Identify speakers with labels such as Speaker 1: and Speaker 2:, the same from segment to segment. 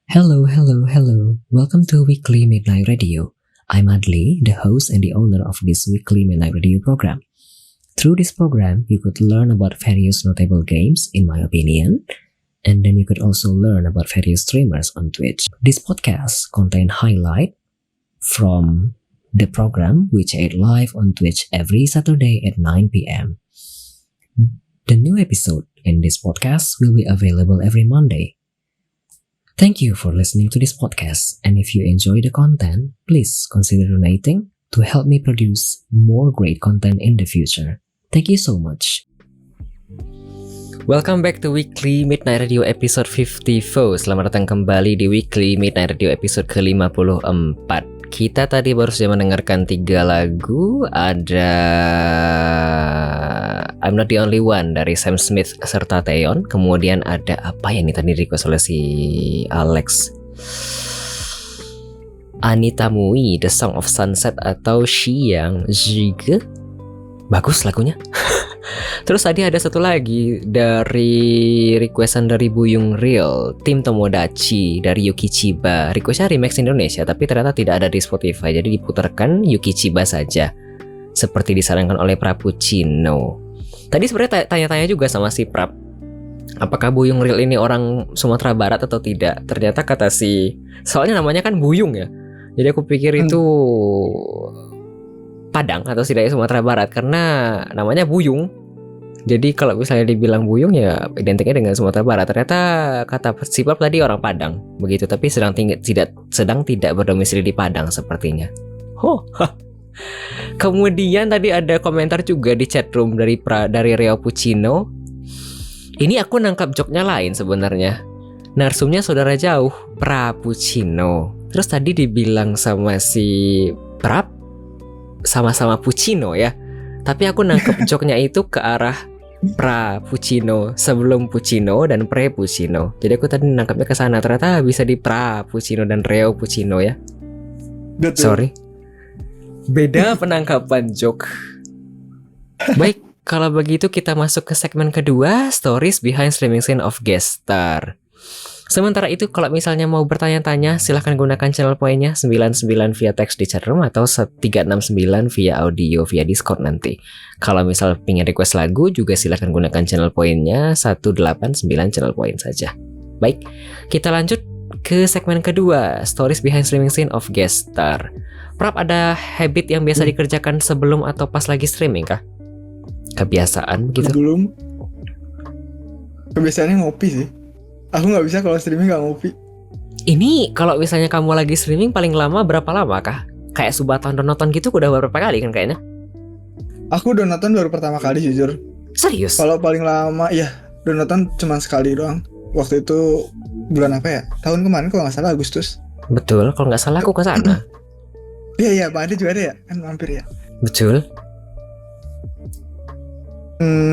Speaker 1: Hello, hello, hello. Welcome to Weekly Midnight Radio. I'm Adli, the host and the owner of this Weekly Midnight Radio program. Through this program, you could learn about various notable games, in my opinion, and then you could also learn about various streamers on Twitch. This podcast contains highlight from the program which aired live on Twitch every Saturday at 9 p.m. The new episode in this podcast will be available every Monday. Thank you for listening to this podcast, and if you enjoy the content, please consider donating to help me produce more great content in the future. Thank you so much. Welcome back to Weekly Midnight Radio episode 54. Selamat datang kembali di Weekly Midnight Radio episode ke-54. Kita tadi baru saja mendengarkan 3 lagu. Ada I'm Not The Only One dari Sam Smith serta Taeyeon. Kemudian ada apa yang tadi request oleh si Alex, Anita Mui, The Song of Sunset atau Xiang Zhige. Bagus lagunya. Terus tadi ada satu lagi dari requestan dari Buyung Real, Tim Tomodachi dari Yuki Chiba. Requestnya remix Indonesia tapi ternyata tidak ada di Spotify, jadi diputarkan Yuki Chiba saja seperti disarankan oleh Prapuccino. Tadi sebenarnya tanya-tanya juga sama si Prap, apakah Buyung Real ini orang Sumatera Barat atau tidak. Ternyata kata soalnya namanya kan Buyung ya, jadi aku pikir itu Padang atau setidaknya Sumatera Barat karena namanya Buyung. Jadi kalau misalnya dibilang Buyung ya identiknya dengan Sumatera Barat. Ternyata kata si Prap tadi orang Padang begitu, tapi sedang tidak berdomisili di Padang sepertinya. Kemudian tadi ada komentar juga di chatroom dari Rio Puccino. Ini aku nangkap joknya lain sebenarnya. Narsumnya saudara jauh, Prapuccino. Terus tadi dibilang sama si Prap sama-sama Puccino ya. Tapi aku nangkep joknya itu ke arah Prapuccino sebelum Puccino dan Pre-Puccino. Jadi aku tadi nangkepnya ke sana. Ternyata bisa di Prapuccino dan Rio Puccino ya.
Speaker 2: Betul.
Speaker 1: Sorry. Beda penangkapan joke. Baik, kalau begitu kita masuk ke segmen kedua, Stories Behind Streaming Scene of Guest Star. Sementara itu kalau misalnya mau bertanya-tanya, silahkan gunakan channel poinnya 99 via teks di chatroom atau 369 via audio via Discord nanti. Kalau misal pengen request lagu juga silahkan gunakan channel poinnya 189 channel point saja. Baik, kita lanjut ke segmen kedua, Stories Behind Streaming Scene of Guest Star. Prap, ada habit yang biasa dikerjakan sebelum atau pas lagi streaming kah? Kebiasaan begitu?
Speaker 2: Sebelum. Kebiasaannya ngopi sih. Aku nggak bisa kalau streaming nggak ngopi.
Speaker 1: Ini kalau misalnya kamu lagi streaming paling lama berapa lama kah? Kayak Subatan nonton gitu udah berapa kali kan kayaknya?
Speaker 2: Aku udah nonton baru pertama kali jujur.
Speaker 1: Serius?
Speaker 2: Kalau paling lama ya udah nonton cuma sekali doang. Waktu itu bulan apa ya? Tahun kemarin kalau nggak salah Agustus.
Speaker 1: Betul, kalau nggak salah aku ke sana.
Speaker 2: Iya, Bang Adi juga ada ya? Kan mampir ya?
Speaker 1: Betul.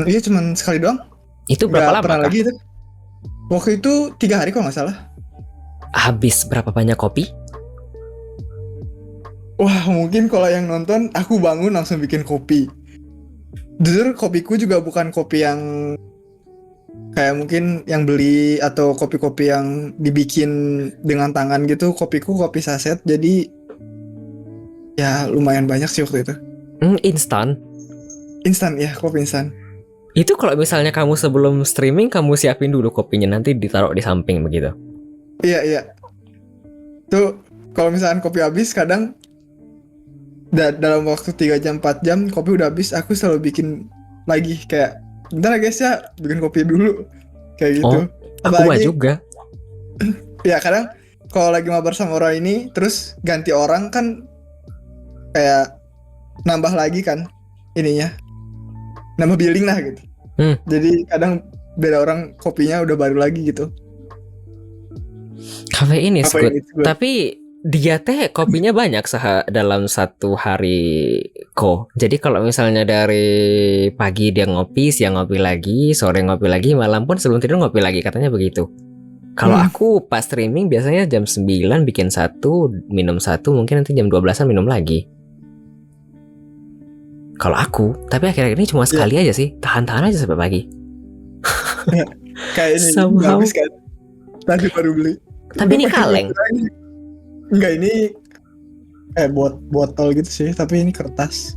Speaker 2: Iya cuma sekali doang.
Speaker 1: Itu berapa lama
Speaker 2: pernah
Speaker 1: kah?
Speaker 2: lagi itu. Waktu itu 3 hari kalau nggak salah.
Speaker 1: Habis berapa banyak kopi?
Speaker 2: Wah mungkin kalau yang nonton aku bangun langsung bikin kopi. Jujur kopiku juga bukan kopi yang kayak mungkin yang beli atau kopi-kopi yang dibikin dengan tangan gitu. Kopiku kopi saset, jadi ya lumayan banyak sih waktu itu.
Speaker 1: Instan?
Speaker 2: Instan ya, kopi instan.
Speaker 1: Itu kalau misalnya kamu sebelum streaming kamu siapin dulu kopinya, nanti ditaruh di samping begitu.
Speaker 2: Iya. Tuh kalau misalkan kopi habis kadang dalam waktu 3 jam 4 jam kopi udah habis, aku selalu bikin lagi kayak bentar ya guys ya, bikin kopi dulu kayak gitu.
Speaker 1: Aku mah juga.
Speaker 2: Ya kadang kalau lagi mabar sama orang ini terus ganti orang kan kayak nambah lagi kan ininya, nambah billing lah gitu. Jadi kadang beda orang kopinya udah baru lagi gitu.
Speaker 1: Kafein is good. Tapi dia teh kopinya banyak dalam satu hari kok. Jadi kalau misalnya dari pagi dia ngopi, siang ngopi lagi, sore ngopi lagi, malam pun sebelum tidur ngopi lagi, katanya begitu. Kalau aku pas streaming biasanya jam 9 bikin 1, minum 1, mungkin nanti jam 12an minum lagi. Kalau aku, tapi akhir-akhir ini cuma sekali aja sih. Tahan-tahan aja sampai pagi.
Speaker 2: Kayak ini
Speaker 1: Somehow.
Speaker 2: habis kan. Tadi baru beli.
Speaker 1: Tapi ini kaleng.
Speaker 2: Enggak, ini botol gitu sih, tapi ini kertas.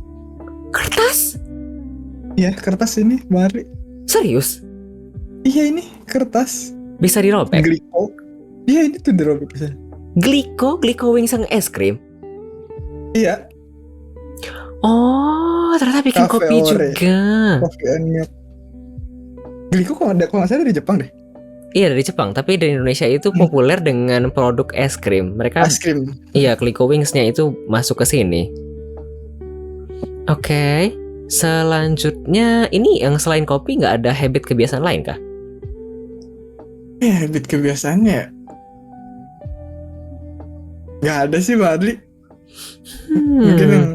Speaker 1: Kertas?
Speaker 2: Iya, kertas ini, Mari.
Speaker 1: Serius?
Speaker 2: Iya, ini kertas.
Speaker 1: Bisa dirobek?
Speaker 2: Gliko. Iya, ini tuh dirobek bisa.
Speaker 1: Gliko wings yang es krim?
Speaker 2: Iya.
Speaker 1: Oh, ternyata bikin
Speaker 2: Cafe
Speaker 1: kopi
Speaker 2: Ore.
Speaker 1: juga.
Speaker 2: Coffee and milk. Gliko kalau nggak salah dari Jepang deh.
Speaker 1: Iya dari Jepang, tapi di Indonesia itu populer dengan produk es krim. Mereka
Speaker 2: Es krim.
Speaker 1: iya, Gliko Wings-nya itu masuk ke sini. Oke. Selanjutnya ini yang selain kopi nggak ada habit kebiasaan lain kah?
Speaker 2: Habit kebiasaannya ya? Nggak ada sih, Mbak Adli. Mungkin yang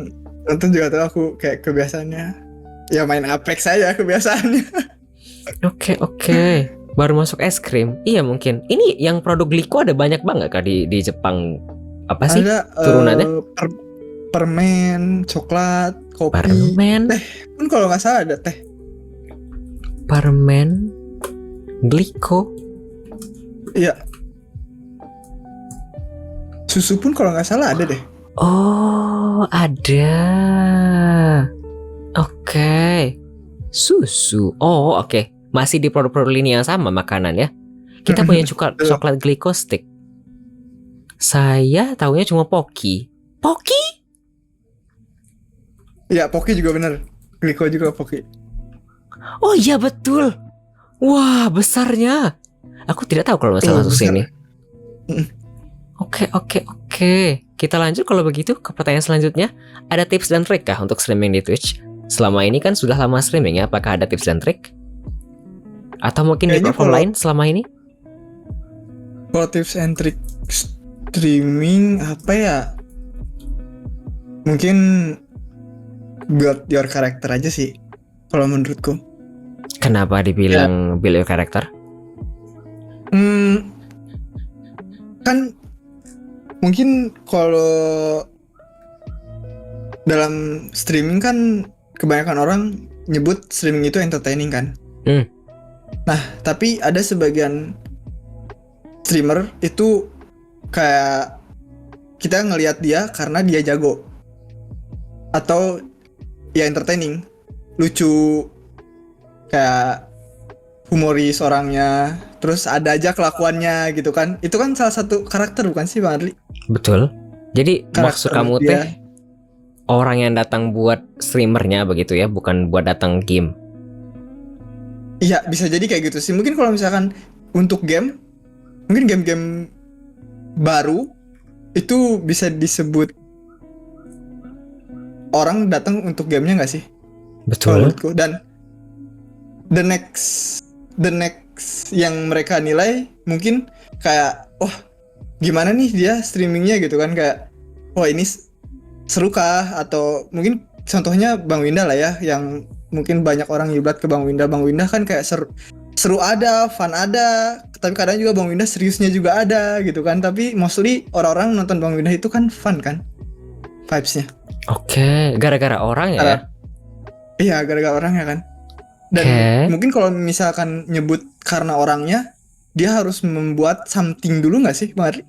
Speaker 2: nonton juga tahu aku kayak kebiasaannya ya main Apex saja kebiasaannya.
Speaker 1: Oke. Baru masuk es krim. Iya mungkin. Ini yang produk Gliko ada banyak banget kah di Jepang? Apa sih
Speaker 2: Ada
Speaker 1: turunannya?
Speaker 2: permen, coklat, kopi,
Speaker 1: Permen,
Speaker 2: teh pun kalau nggak salah ada teh.
Speaker 1: permen, Gliko.
Speaker 2: Iya. Susu pun kalau nggak salah ada deh.
Speaker 1: Oh, ada. Oke. Susu. Oh, oke. Masih di produk-produk lini yang sama makanan ya. Kita punya coklat Gliko stick. Saya taunya cuma Pocky. Pocky?
Speaker 2: Iya, Pocky juga bener. Gliko juga Pocky.
Speaker 1: Oh iya betul. Wah, besarnya. Aku tidak tahu kalau masalah masuk
Speaker 2: besar.
Speaker 1: sini. Oke. Kita lanjut kalau begitu ke pertanyaan selanjutnya. Ada tips dan trik kah untuk streaming di Twitch? Selama ini kan sudah lama streaming ya. Apakah ada tips dan trik? Atau mungkin di platform lain selama ini?
Speaker 2: Kalau tips and trick streaming apa ya? Mungkin build your character aja sih. Kalau menurutku.
Speaker 1: Kenapa dibilang build your character?
Speaker 2: Kan mungkin kalau dalam streaming kan kebanyakan orang nyebut streaming itu entertaining kan. Nah, tapi ada sebagian streamer itu kayak kita ngelihat dia karena dia jago atau ya entertaining, lucu, kayak humoris orangnya, terus ada aja kelakuannya gitu kan. Itu kan salah satu karakter bukan sih Bang Adli?
Speaker 1: Betul. Jadi
Speaker 2: Karakter
Speaker 1: maksud kamu
Speaker 2: dia.
Speaker 1: teh orang yang datang buat streamernya begitu ya, bukan buat datang game.
Speaker 2: Iya, bisa jadi kayak gitu sih. Mungkin kalau misalkan untuk game, mungkin game-game baru itu bisa disebut orang datang untuk gamenya nggak sih? Kalau
Speaker 1: Betul.
Speaker 2: menurutku. Dan the next yang mereka nilai mungkin kayak, gimana nih dia streamingnya gitu kan, kayak ini seru kah? Atau mungkin contohnya Bang Winda lah ya, yang mungkin banyak orang nyiblat ke Bang Winda. Bang Winda kan kayak seru ada, fun ada, tapi kadang juga Bang Winda seriusnya juga ada gitu kan. Tapi mostly orang-orang nonton Bang Winda itu kan fun kan vibes-nya.
Speaker 1: Oke, gara-gara orang ya.
Speaker 2: Iya, gara-gara orangnya kan. Dan mungkin kalau misalkan nyebut karena orangnya, dia harus membuat something dulu nggak sih, Bang Ari?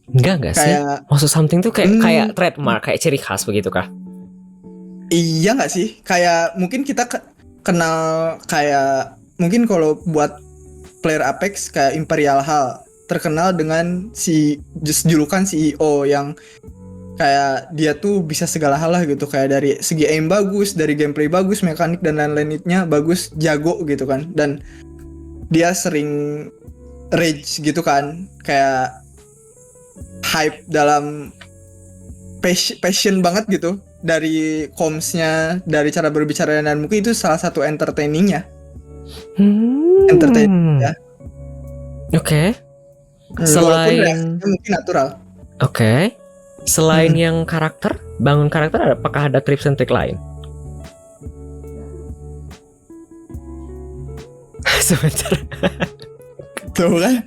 Speaker 1: Enggak sih? Maksud something tuh kayak trademark, kayak ciri khas begitu kah?
Speaker 2: Iya nggak sih? Kayak mungkin kita kenal, kayak mungkin kalau buat player Apex kayak Imperial Hall terkenal dengan julukan CEO yang kayak dia tuh bisa segala hal lah gitu, kayak dari segi aim bagus, dari gameplay bagus, mekanik dan lain-lainnya bagus, jago gitu kan. Dan dia sering rage gitu kan, kayak hype dalam passion banget gitu, dari comms-nya, dari cara berbicara, dan mungkin itu salah satu entertainingnya. Entertaining ya.
Speaker 1: Oke.
Speaker 2: Selain mungkin natural.
Speaker 1: Oke. Selain yang karakter, bangun karakter, apakah ada tips and trik lain? Sebentar.
Speaker 2: Tuh kan?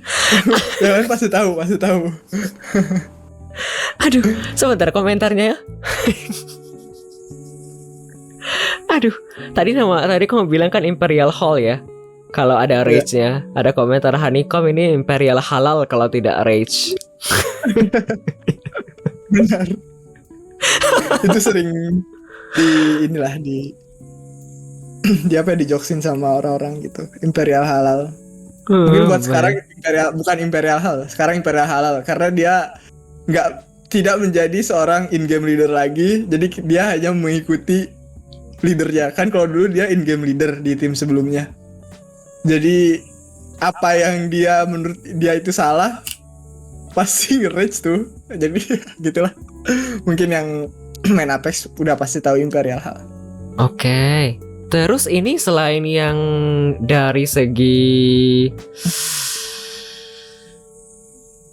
Speaker 2: Kalian pasti tahu.
Speaker 1: Aduh, sebentar komentarnya ya. Aduh, tadi kamu bilang kan Imperial Hall ya. Kalau ada
Speaker 2: Iya.
Speaker 1: rage-nya, ada komentar Honeycomb ini Imperial halal kalau tidak rage.
Speaker 2: Benar. Itu sering di inilah di apa ya, dijoksin sama orang-orang gitu. Imperial halal. Mungkin buat sekarang bukan Imperial halal. Sekarang Imperial halal karena dia tidak menjadi seorang in-game leader lagi. Jadi dia hanya mengikuti leadernya. Kan kalau dulu dia in-game leader di tim sebelumnya. Jadi apa yang dia menurut dia itu salah pasti nge-rage tuh. Jadi gitulah. Mungkin yang main Apex udah pasti tahu Imperial halal.
Speaker 1: Oke. Terus ini selain yang dari segi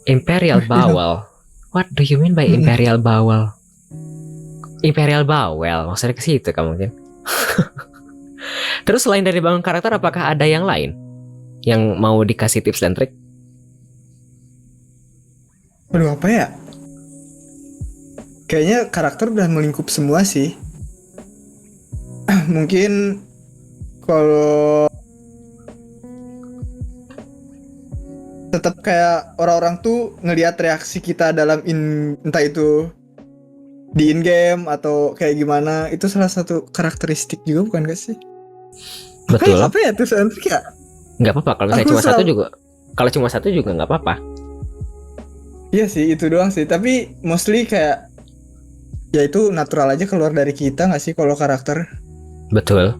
Speaker 1: Imperial bawel, what do you mean by Imperial bawel? Imperial bawel, maksudnya ke situ kamu mungkin. Terus selain dari bangun karakter, apakah ada yang lain yang mau dikasih tips dan trik?
Speaker 2: Waduh, apa ya? Kayaknya karakter udah melingkup semua sih. Mungkin kalau tetap kayak orang-orang tuh ngelihat reaksi kita dalam entah itu di in game atau kayak gimana, itu salah satu karakteristik juga bukan gak sih?
Speaker 1: Betul.
Speaker 2: Apa ya tuh trik ya?
Speaker 1: Nggak apa-apa kalau misalnya cuma satu juga. Kalau cuma satu juga nggak apa-apa.
Speaker 2: Iya sih, itu doang sih. Tapi mostly kayak ya itu natural aja keluar dari kita nggak sih kalau karakter?
Speaker 1: Betul.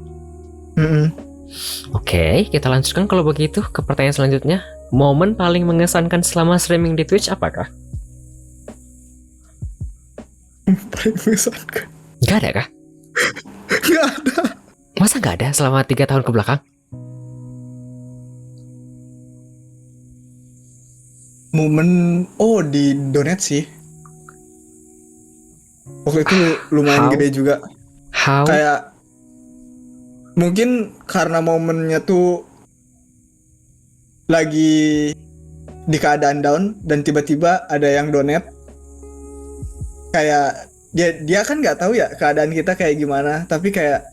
Speaker 1: Oke, kita lanjutkan kalau begitu ke pertanyaan selanjutnya. Momen paling mengesankan selama streaming di Twitch apakah?
Speaker 2: Paling mengesankan?
Speaker 1: Gak ada kah?
Speaker 2: Gak ada.
Speaker 1: Masa gak ada selama 3 tahun ke belakang?
Speaker 2: Momen di donate sih. Waktu itu lumayan gede juga.
Speaker 1: How?
Speaker 2: Kayak mungkin karena momennya tuh lagi di keadaan down dan tiba-tiba ada yang donate. Kayak dia kan nggak tahu ya keadaan kita kayak gimana, tapi kayak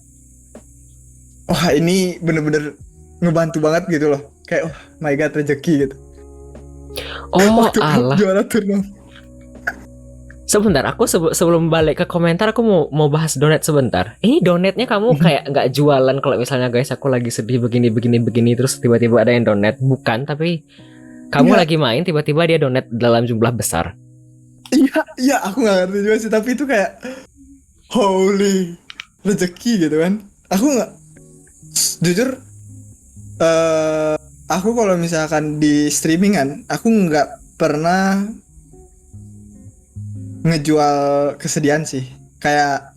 Speaker 2: wah ini bener-bener ngebantu banget gitu loh. Kayak oh my god, rezeki gitu.
Speaker 1: Oh
Speaker 2: Waktu
Speaker 1: alah.
Speaker 2: juara turnamen.
Speaker 1: Sebentar, aku sebelum balik ke komentar aku mau bahas donat sebentar. Ini donatnya kamu kayak nggak jualan kalau misalnya guys aku lagi sedih begini terus tiba-tiba ada yang donat, bukan? Tapi kamu
Speaker 2: Iya.
Speaker 1: lagi main tiba-tiba dia donat dalam jumlah besar.
Speaker 2: Iya aku nggak ngerti juga sih, tapi itu kayak holy rezeki gitu kan. Aku nggak jujur aku kalau misalkan di streamingan aku nggak pernah ngejual kesedihan sih. Kayak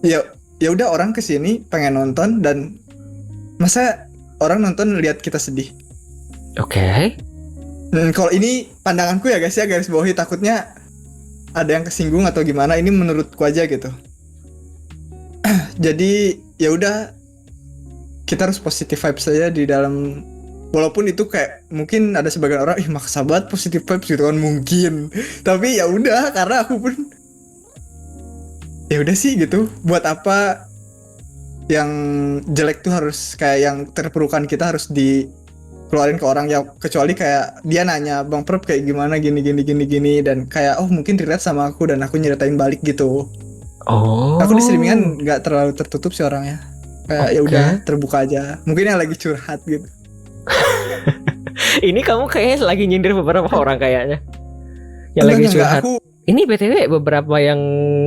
Speaker 2: ya udah orang kesini pengen nonton dan masa orang nonton lihat kita sedih.
Speaker 1: Oke.
Speaker 2: Kalau ini pandanganku ya guys ya, garis bawahi, takutnya ada yang kesinggung atau gimana, ini menurutku aja gitu. Jadi ya udah kita harus positive vibes saja di dalam, walaupun itu kayak mungkin ada sebagian orang maksa banget positive vibes gitu kan mungkin. Tapi ya udah, karena aku pun ya udah sih gitu. Buat apa yang jelek tuh harus kayak yang terperukan kita harus dikeluarin ke orang ya, kecuali kayak dia nanya Bang Prep kayak gimana gini dan kayak oh mungkin relate sama aku dan aku nyeritain balik gitu.
Speaker 1: Oh.
Speaker 2: Aku di streamingan nggak terlalu tertutup sih orangnya. Kayak ya udah terbuka aja. Mungkin yang lagi curhat gitu.
Speaker 1: Ini kamu kayaknya lagi nyindir beberapa orang kayaknya. Yang lagi curhat. Ini BTW beberapa yang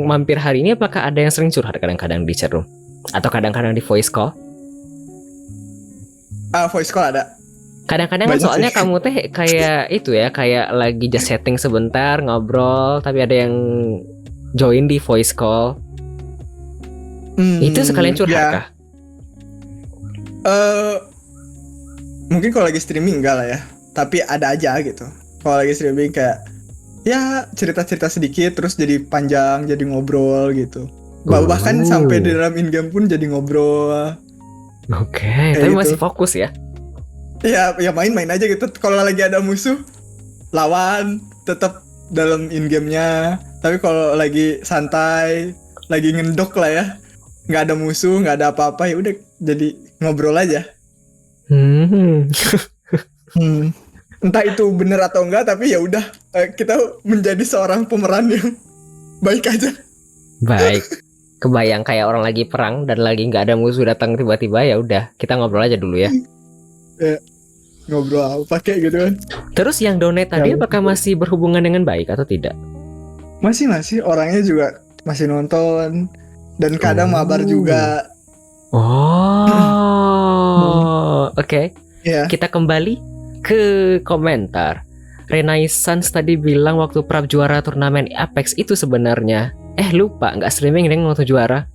Speaker 1: mampir hari ini apakah ada yang sering curhat kadang-kadang di chat room? Atau kadang-kadang di voice call?
Speaker 2: Voice call ada.
Speaker 1: Kadang-kadang kan soalnya sih. Kamu teh kayak itu ya, kayak lagi just setting sebentar ngobrol tapi ada yang join di voice call. Itu sekalian curhat kah?
Speaker 2: Mungkin kalau lagi streaming enggak lah ya, tapi ada aja gitu. Kalau lagi streaming kayak ya cerita-cerita sedikit terus jadi panjang, jadi ngobrol gitu. Bahkan sampai di dalam in-game pun jadi ngobrol.
Speaker 1: Oke, tapi gitu. Masih fokus ya?
Speaker 2: Ya main-main aja gitu. Kalau lagi ada musuh lawan tetap dalam in-game-nya. Tapi kalau lagi santai, lagi ngendok lah ya, nggak ada musuh, nggak ada apa-apa, ya udah jadi ngobrol aja.
Speaker 1: Hmm.
Speaker 2: Hmm. Entah itu benar atau enggak, tapi ya udah, kita menjadi seorang pemeran yang baik aja.
Speaker 1: Baik. Kebayang kayak orang lagi perang dan lagi nggak ada musuh datang tiba-tiba, ya udah kita ngobrol aja dulu ya.
Speaker 2: Ngobrol apa kayak gitu kan.
Speaker 1: Terus yang donate tadi
Speaker 2: Ya,
Speaker 1: apakah masih berhubungan dengan baik atau tidak?
Speaker 2: masih orangnya juga masih nonton dan kadang mabar juga.
Speaker 1: Oh, oke.
Speaker 2: Ya,
Speaker 1: Kita kembali ke komentar. Renaissance tadi bilang waktu Prap juara turnamen Apex itu sebenarnya lupa nggak streaming deh waktu juara.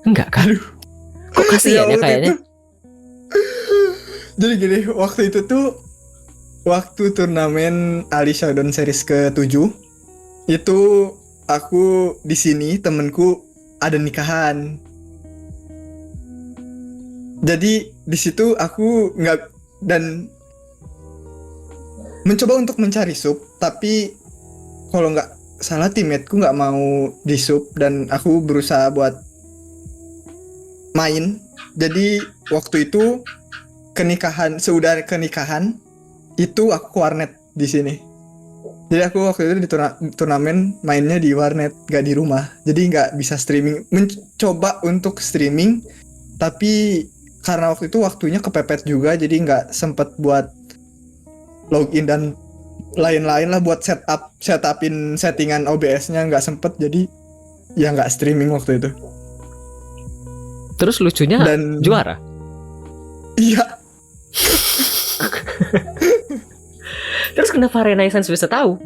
Speaker 1: Enggak kan?
Speaker 2: aduh.
Speaker 1: Kok kasihan ya kayaknya?
Speaker 2: Jadi gini, waktu itu tuh waktu turnamen Ali Showdown Series ke-7 itu aku di sini, temenku ada nikahan. Jadi di situ aku nggak, dan mencoba untuk mencari sub, tapi kalau nggak salah teammateku nggak mau di sub dan aku berusaha buat main. Jadi waktu itu seudara kenikahan itu aku ke warnet di sini. Jadi aku waktu itu di turnamen mainnya di warnet, gak di rumah. Jadi nggak bisa streaming. Mencoba untuk streaming, tapi karena waktu itu waktunya kepepet juga, jadi nggak sempet buat login dan lain-lain lah, buat setupin settingan OBS-nya nggak sempet, jadi ya nggak streaming waktu itu.
Speaker 1: Terus lucunya
Speaker 2: Dan
Speaker 1: juara.
Speaker 2: iya,
Speaker 1: Terus kenapa Renaissance bisa tahu?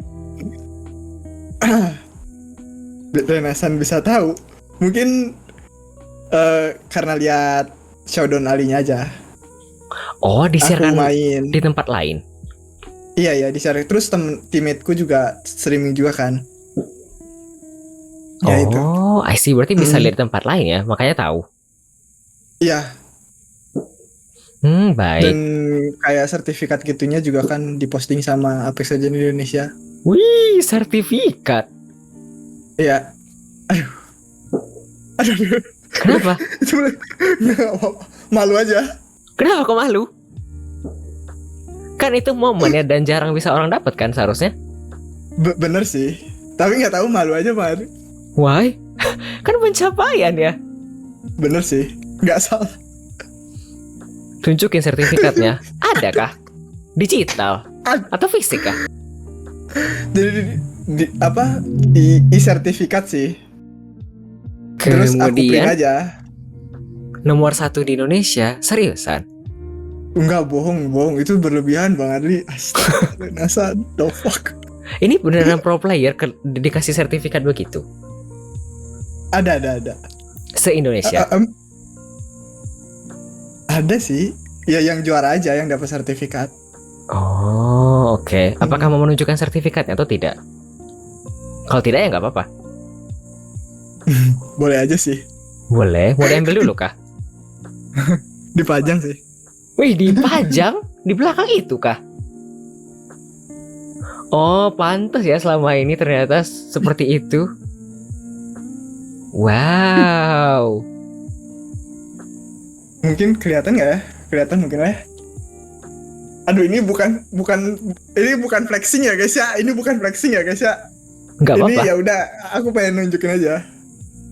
Speaker 2: Renaissance bisa tahu. Mungkin karena lihat Showdown Ali-nya aja.
Speaker 1: Oh,
Speaker 2: Aku
Speaker 1: disiarkan
Speaker 2: main
Speaker 1: di tempat lain.
Speaker 2: Iya di-share. Terus teammateku juga streaming juga kan. Ya itu.
Speaker 1: Oh, I see. Berarti bisa lihat di tempat lain ya, makanya tahu.
Speaker 2: Iya.
Speaker 1: Baik.
Speaker 2: Dan kayak sertifikat gitunya juga kan diposting sama Apex Legends Indonesia.
Speaker 1: Wih, sertifikat.
Speaker 2: Iya. Aduh.
Speaker 1: Kenapa?
Speaker 2: Itu nggak apa-apa. Malu aja.
Speaker 1: Kenapa kok malu? Kan itu momen ya, dan jarang bisa orang dapat kan seharusnya.
Speaker 2: Bener sih. Tapi nggak tahu, malu aja Mar.
Speaker 1: Why? Kan pencapaian ya.
Speaker 2: Bener sih. Nggak salah.
Speaker 1: Tunjukin sertifikatnya. Ada kah? Digital atau fisik kah?
Speaker 2: Jadi sertifikat sih. Terus aku print
Speaker 1: Kemudian
Speaker 2: aja.
Speaker 1: nomor 1 di Indonesia, seriusan?
Speaker 2: Enggak, bohong. Itu berlebihan Bang Adli. Astaga, Nasa, the fuck.
Speaker 1: Ini beneran pro player dikasih sertifikat begitu?
Speaker 2: Ada.
Speaker 1: Se-Indonesia?
Speaker 2: Ada sih. Ya yang juara aja yang dapat sertifikat.
Speaker 1: Oh, oke. Apakah mau menunjukkan sertifikatnya atau tidak? Kalau tidak ya nggak apa-apa.
Speaker 2: Boleh aja sih.
Speaker 1: Boleh. Mau diambil dulu kah?
Speaker 2: Dipajang sih.
Speaker 1: Wih, dipajang di belakang itu kah? Oh, pantas ya selama ini ternyata seperti itu. Wow.
Speaker 2: Mungkin kelihatan nggak ya? Kelihatan mungkin lah ya. Aduh, ini bukan flexing ya guys ya. Ini bukan flexing ya guys ya.
Speaker 1: Nggak
Speaker 2: Ini
Speaker 1: apa-apa.
Speaker 2: ya udah, aku pengen nunjukin aja.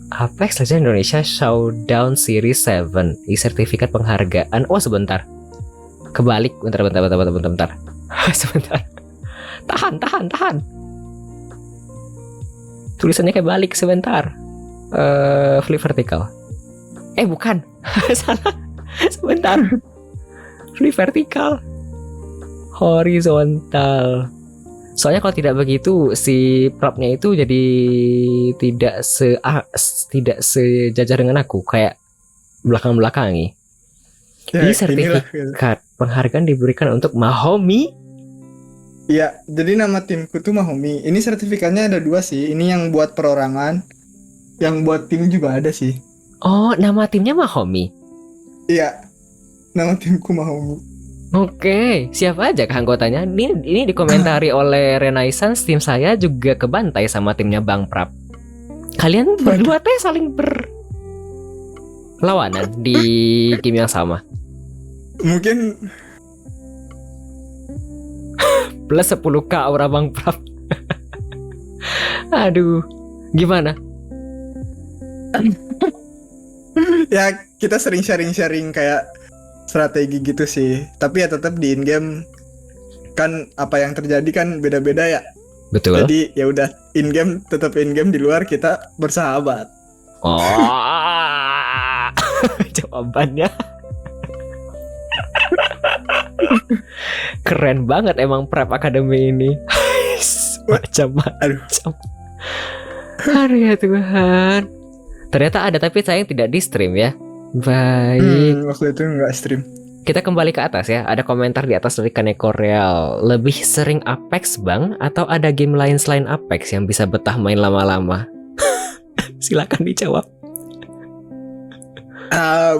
Speaker 1: Apex Legends Indonesia Showdown Series 7. Sertifikat penghargaan. Oh, sebentar. Kebalik. Bentar. Sebentar. Tahan. Tulisannya kayak balik sebentar. Flip vertical. Bukan. Salah. Sebentar. Flip vertical. Horizontal. Soalnya kalau tidak begitu si prapnya itu jadi tidak sejajar dengan aku, kayak belakang-belakangi.
Speaker 2: Ya,
Speaker 1: Ini
Speaker 2: inilah, gitu.
Speaker 1: sertifikat penghargaan diberikan untuk Mahomi.
Speaker 2: Iya, jadi nama timku tuh Mahomi. Ini sertifikatnya ada 2 sih. Ini yang buat perorangan, yang buat tim juga ada sih.
Speaker 1: Oh, nama timnya Mahomi.
Speaker 2: Iya, nama timku Mahomi.
Speaker 1: Oke, siapa aja kah anggotanya? Ini dikomentari oleh Renaissance. Tim saya juga kebantai sama timnya Bang Prap. Kalian berdua teh saling berlawanan di game yang sama.
Speaker 2: Mungkin
Speaker 1: Plus 10k aura Bang Prap. Aduh, gimana?
Speaker 2: ya kita sering sharing-sharing kayak strategi gitu sih. Tapi ya tetap di in-game kan apa yang terjadi kan beda-beda ya.
Speaker 1: Betul.
Speaker 2: Jadi ya udah in-game tetap in-game, di luar kita bersahabat.
Speaker 1: Oh, jawabannya keren banget emang Prep Academy ini. Macam-macam. Aduh ya Tuhan. Ternyata ada tapi sayang tidak di stream ya. Baik.
Speaker 2: Waktu itu nggak stream.
Speaker 1: Kita kembali ke atas ya. Ada komentar di atas dari Kaneko Real. Lebih sering Apex bang? Atau ada game lain selain Apex yang bisa betah main lama-lama? Silakan dijawab.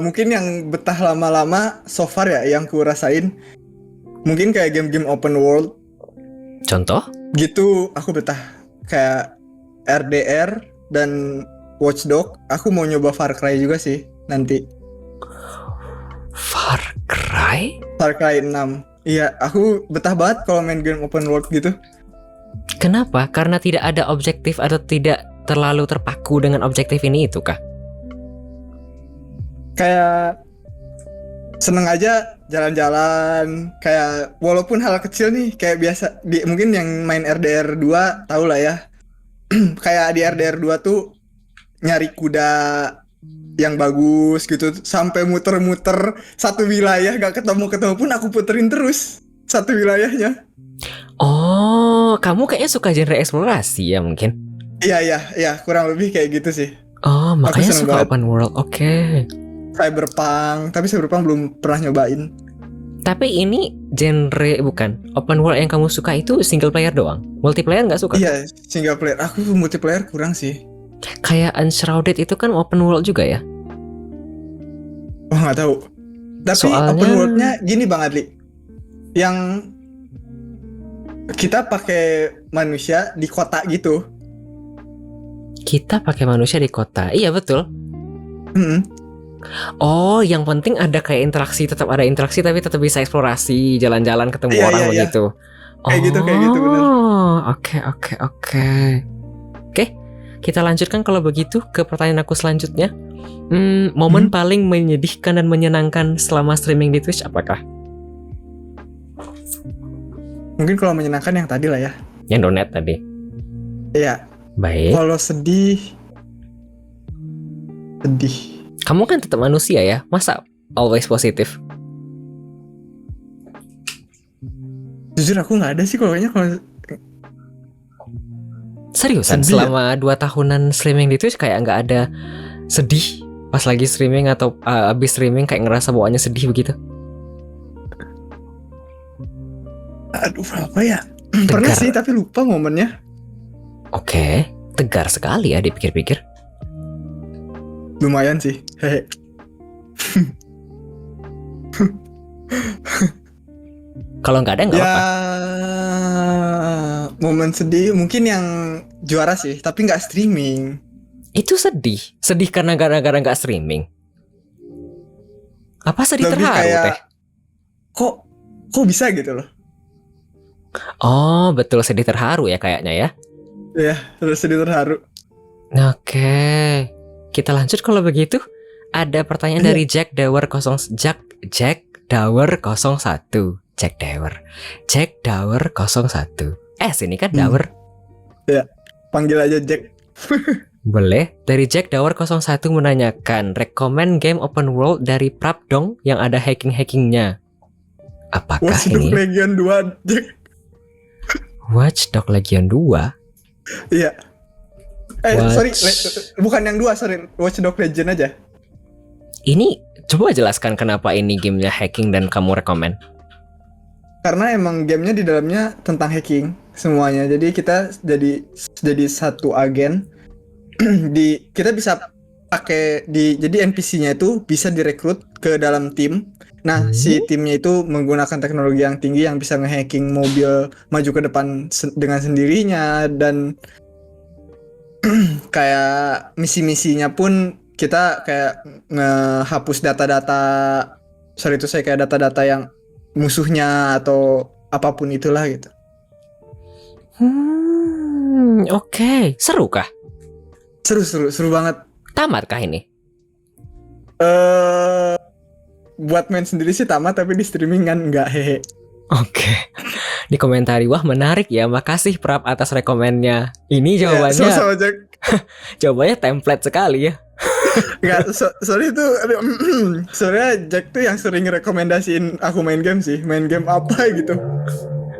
Speaker 2: Mungkin yang betah lama-lama so far ya yang ku rasain mungkin kayak game-game open world.
Speaker 1: Contoh?
Speaker 2: Gitu aku betah. Kayak RDR dan Watch Dogs. Aku mau nyoba Far Cry juga sih nanti.
Speaker 1: Far Cry?
Speaker 2: Far Cry 6. Iya, aku betah banget kalau main game open world gitu.
Speaker 1: Kenapa? Karena tidak ada objektif atau tidak terlalu terpaku dengan objektif ini itu kah?
Speaker 2: Kayak seneng aja jalan-jalan, kayak walaupun hal kecil nih, kayak biasa mungkin yang main RDR 2 tau lah ya. Kayak di RDR 2 tuh nyari kuda yang bagus gitu, sampai muter-muter satu wilayah gak ketemu pun aku puterin terus satu wilayahnya.
Speaker 1: Oh, kamu kayaknya suka genre eksplorasi ya mungkin?
Speaker 2: Iya, kurang lebih kayak gitu sih.
Speaker 1: Oh, makanya suka
Speaker 2: banget
Speaker 1: open world. Oke.
Speaker 2: Cyberpunk, tapi Cyberpunk belum pernah nyobain.
Speaker 1: Tapi ini genre bukan open world yang kamu suka itu single player doang. Multiplayer nggak suka?
Speaker 2: Iya, single player. Aku multiplayer kurang sih.
Speaker 1: Kayak Unshrouded itu kan open world juga ya?
Speaker 2: Oh nggak tahu. Tapi
Speaker 1: Soalnya
Speaker 2: open worldnya gini Bang Adli, yang kita pakai manusia di kota gitu.
Speaker 1: kita pakai manusia di kota. Iya betul. Oh, yang penting ada kayak interaksi, tetap ada interaksi tapi tetap bisa eksplorasi, jalan-jalan ketemu orang begitu.
Speaker 2: Kayak gitu benar.
Speaker 1: Oke. Kita lanjutkan kalau begitu ke pertanyaan aku selanjutnya. Momen paling menyedihkan dan menyenangkan selama streaming di Twitch apakah?
Speaker 2: Mungkin kalau menyenangkan yang tadi lah ya.
Speaker 1: Yang donat tadi.
Speaker 2: Iya.
Speaker 1: Baik.
Speaker 2: Kalau sedih.
Speaker 1: Kamu kan tetap manusia ya, masa always positif?
Speaker 2: Jujur aku nggak ada sih kayaknya kalau.
Speaker 1: Seriusan
Speaker 2: Sedih
Speaker 1: selama 2 tahunan streaming di Twitch kayak nggak ada sedih pas lagi streaming atau abis streaming kayak ngerasa bawaannya sedih begitu?
Speaker 2: Aduh apa ya? Pernah sih tapi lupa momennya.
Speaker 1: Oke, tegar sekali ya dipikir-pikir.
Speaker 2: Lumayan sih. Hehe.
Speaker 1: Kalau nggak ada nggak apa-apa.
Speaker 2: Momen sedih mungkin yang juara sih, tapi nggak streaming.
Speaker 1: Itu sedih karena gara-gara nggak streaming. Apa sedih
Speaker 2: Lebih
Speaker 1: terharu
Speaker 2: kayak,
Speaker 1: teh?
Speaker 2: Kok bisa gitu loh?
Speaker 1: Oh betul, sedih terharu ya kayaknya ya.
Speaker 2: Ya, terus sedih terharu.
Speaker 1: Oke. Kita lanjut kalau begitu. Ada pertanyaan dari Jack Dower 01. Sini kan Dower.
Speaker 2: Ya, panggil aja Jack.
Speaker 1: Boleh. Dari Jack Dower 01 menanyakan rekomen game open world dari Prap dong yang ada hacking-hackingnya. Apakah
Speaker 2: Watch
Speaker 1: ini?
Speaker 2: Dogs Legion 2, Jack.
Speaker 1: Watch Dogs Legion 2?
Speaker 2: Iya. Sorry, bukan yang 2, sorry. Watch Dogs Legion aja.
Speaker 1: Ini coba jelaskan kenapa ini gamenya hacking dan kamu rekomen.
Speaker 2: Karena emang gamenya di dalamnya tentang hacking semuanya. Jadi kita jadi satu agen. Kita bisa pakai jadi NPC-nya itu bisa direkrut ke dalam tim. Nah, si timnya itu menggunakan teknologi yang tinggi yang bisa nge-hacking mobil maju ke depan dengan sendirinya, dan kayak misi-misinya pun kita kayak ngehapus data-data sorry itu saya kayak data-data yang musuhnya atau apapun itulah gitu.
Speaker 1: Oke. Seru kah?
Speaker 2: Seru banget.
Speaker 1: Tamat kah ini?
Speaker 2: Buat main sendiri sih tamat, tapi di streaming kan enggak, hehe.
Speaker 1: Oke. Di komentari, wah menarik ya. Makasih Prap atas rekomennya. Ini jawabannya.
Speaker 2: Sama-sama Jack.
Speaker 1: Jawabannya template sekali ya.
Speaker 2: Enggak, sorry itu soalnya Jack tuh yang sering rekomendasiin aku main game sih. Main game apa gitu.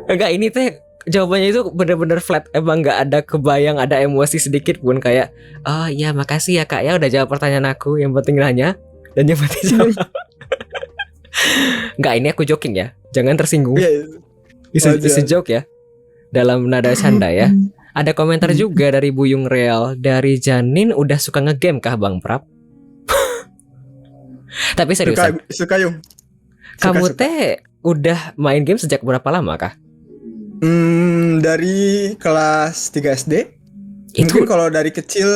Speaker 1: Enggak, ini teh jawabannya itu bener-bener flat. Emang gak ada kebayang, ada emosi sedikit pun. Kayak, oh ya makasih ya kak ya udah jawab pertanyaan aku. Yang penting nanya dan yang penting jawab. Enggak, ini aku joking ya. Jangan tersinggung. Bisa joke ya. Dalam nada canda ya. Ada komentar juga dari Buyung Real. Dari Janin, udah suka ngegame kah Bang Prap? Tapi seriusan,
Speaker 2: Suka Yung.
Speaker 1: kamu teh udah main game sejak berapa lama kah?
Speaker 2: Dari kelas 3 SD.
Speaker 1: Itu
Speaker 2: Mungkin kalau dari kecil,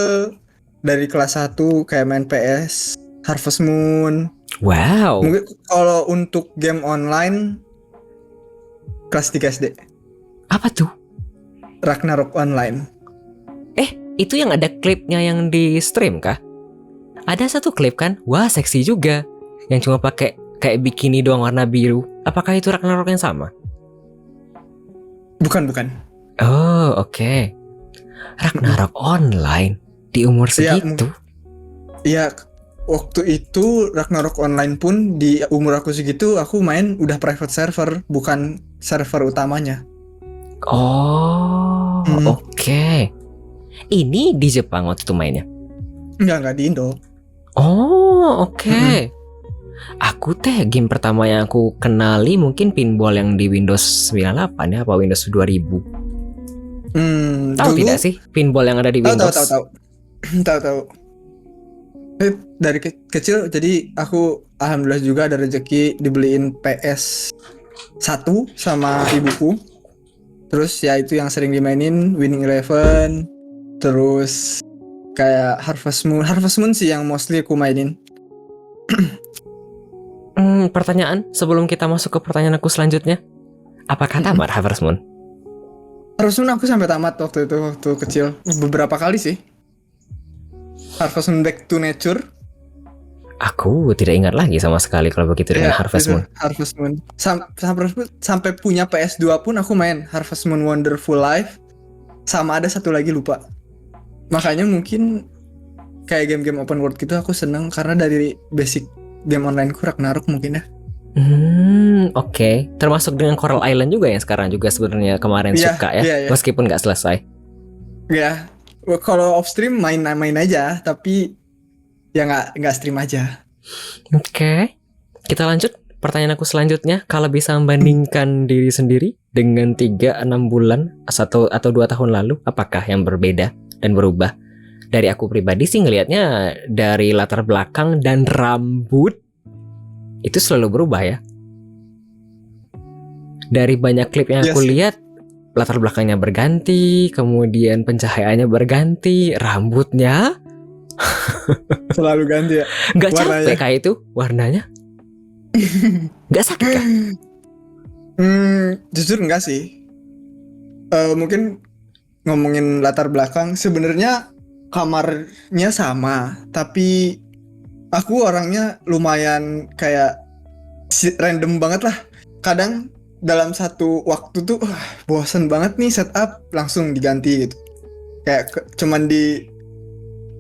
Speaker 2: dari kelas 1 kayak main PS, Harvest Moon.
Speaker 1: wow.
Speaker 2: Mungkin kalau untuk game online kelas 3 SD.
Speaker 1: Apa tuh?
Speaker 2: Ragnarok Online.
Speaker 1: Itu yang ada klipnya yang di stream kah? Ada satu klip kan? Wah, seksi juga. Yang cuma pakai kayak bikini doang warna biru. Apakah itu Ragnarok yang sama?
Speaker 2: Bukan.
Speaker 1: Oh, oke. Ragnarok Online di umur segitu.
Speaker 2: Iya, waktu itu Ragnarok Online pun di umur aku segitu aku main udah private server, bukan server utamanya.
Speaker 1: Oh, oke. Ini di Jepang waktu itu mainnya?
Speaker 2: Enggak di Indo.
Speaker 1: Oh, oke. Aku teh game pertama yang aku kenali mungkin pinball yang di Windows 98 ya, apa Windows 2000. Tahu tidak sih pinball yang ada di Windows?
Speaker 2: Tahu. Dari kecil jadi aku alhamdulillah juga ada rezeki dibeliin PS 1 sama ibuku. Terus ya itu yang sering dimainin Winning Eleven. Terus kayak Harvest Moon sih yang mostly aku mainin.
Speaker 1: Pertanyaan sebelum kita masuk ke pertanyaan aku selanjutnya. Apakah tamat Harvest Moon?
Speaker 2: Harvest Moon aku sampai tamat waktu kecil. Beberapa kali sih. Harvest Moon Back to Nature.
Speaker 1: Aku tidak ingat lagi sama sekali kalau begitu dengan Harvest Moon.
Speaker 2: Harvest Moon. Sampai punya PS2 pun aku main Harvest Moon Wonderful Life. Sama ada satu lagi lupa. Makanya mungkin kayak game-game open world gitu aku seneng karena dari basic game online ku Ragnarok mungkin ya.
Speaker 1: Oke. Termasuk dengan Coral Island juga yang sekarang juga sebenarnya kemarin suka ya. Meskipun nggak selesai.
Speaker 2: Ya, kalau off stream main aja, tapi ya nggak stream aja.
Speaker 1: Oke. Kita lanjut. Pertanyaan aku selanjutnya, kalau bisa membandingkan diri sendiri dengan 3-6 bulan atau 2 tahun lalu, apakah yang berbeda dan berubah? Dari aku pribadi sih ngelihatnya dari latar belakang dan rambut itu selalu berubah ya. Dari banyak klip yang aku lihat, latar belakangnya berganti, kemudian pencahayaannya berganti, rambutnya
Speaker 2: selalu ganti ya.
Speaker 1: Nggak capek kayak itu warnanya? Nggak sakit kah?
Speaker 2: Jujur enggak sih. Mungkin ngomongin latar belakang, sebenarnya kamarnya sama, tapi aku orangnya lumayan kayak random banget lah. Kadang dalam satu waktu tuh bosen banget nih setup, langsung diganti gitu. Kayak cuman